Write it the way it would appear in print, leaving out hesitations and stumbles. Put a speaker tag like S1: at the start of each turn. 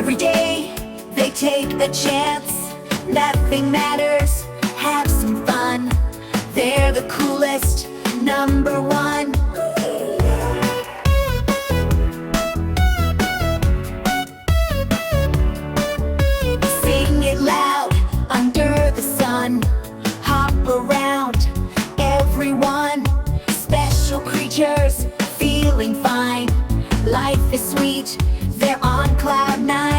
S1: Every day they take a chance, nothing matters, have some fun. They're the coolest, number one. Sing it loud under the sun, hop around everyone. Special creatures feeling fine, life is sweet, they're on cloud nine.